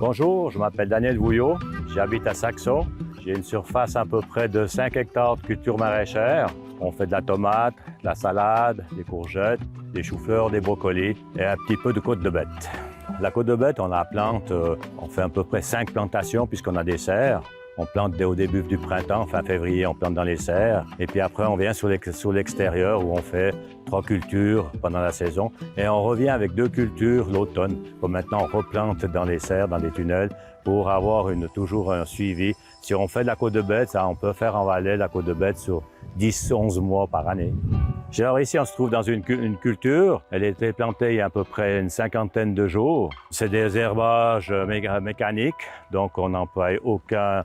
Bonjour, je m'appelle Daniel Vouillot, j'habite à Saxon. J'ai une surface à peu près de 5 hectares de culture maraîchère. On fait de la tomate, de la salade, des courgettes, des choux-fleurs, des brocolis et un petit peu de côte de bête. La côte de bête, on la plante, on fait à peu près 5 plantations puisqu'on a des serres. On plante dès au début du printemps, fin février, on plante dans les serres. Et puis après, on vient sur l'extérieur où on fait 3 cultures pendant la saison. Et on revient avec 2 cultures l'automne. Comme maintenant, on replante dans les serres, dans des tunnels, pour avoir toujours un suivi. Si on fait de la côte de bête, on peut faire en Valais la côte de bête sur 10-11 mois par année. Alors ici, on se trouve dans une culture. Elle a été plantée il y a à peu près une cinquantaine de jours. C'est des herbages mécaniques, donc on n'emploie aucun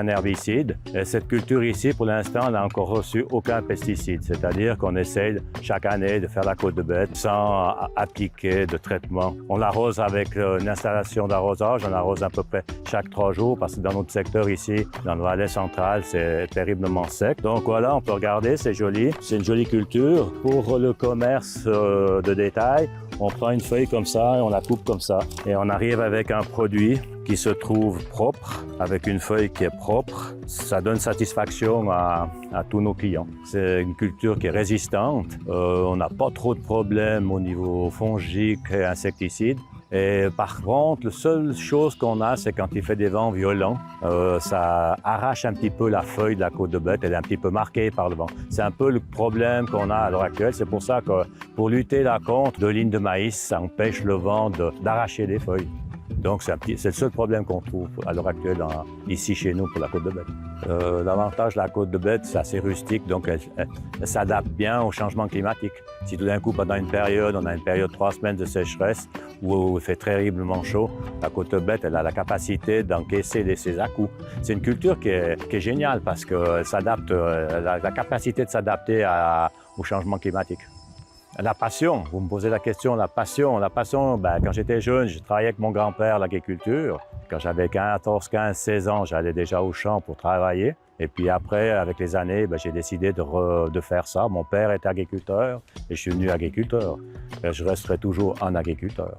herbicide. Et cette culture ici, pour l'instant, elle n'a encore reçu aucun pesticide. C'est-à-dire qu'on essaye chaque année de faire la côte de bête sans appliquer de traitement. On l'arrose avec une installation d'arrosage. On arrose à peu près chaque 3 jours parce que dans notre secteur ici, dans le Valais central, c'est terriblement sec. Donc voilà, on peut regarder, c'est joli. C'est une jolie culture. Pour le commerce de détail, on prend une feuille comme ça et on la coupe comme ça. Et on arrive avec un produit qui se trouve propre, avec une feuille qui est propre. Ça donne satisfaction à tous nos clients. C'est une culture qui est résistante. On n'a pas trop de problèmes au niveau fongique et insecticides. Et par contre, la seule chose qu'on a, c'est quand il fait des vents violents, ça arrache un petit peu la feuille de la côte de bête, elle est un petit peu marquée par le vent. C'est un peu le problème qu'on a à l'heure actuelle. C'est pour ça que pour lutter là contre, de lignes de maïs, ça empêche le vent d'arracher les feuilles. Donc c'est le seul problème qu'on trouve à l'heure actuelle ici chez nous pour la côte de bête. L'avantage de la côte de bête, c'est assez rustique, donc elle s'adapte bien au changement climatique. Si tout d'un coup, pendant une période, on a une période de 3 semaines de sécheresse où il fait terriblement chaud, la côte de bête, elle a la capacité d'encaisser ces à-coups. C'est une culture qui est géniale parce qu'elle s'adapte, la capacité de s'adapter au changement climatique. La passion, vous me posez la question, la passion, quand j'étais jeune, je travaillais avec mon grand-père l'agriculture. Quand j'avais 14, 15, 16 ans, j'allais déjà au champ pour travailler. Et puis après, avec les années, j'ai décidé de faire ça. Mon père était agriculteur et je suis devenu agriculteur. Et je resterai toujours un agriculteur.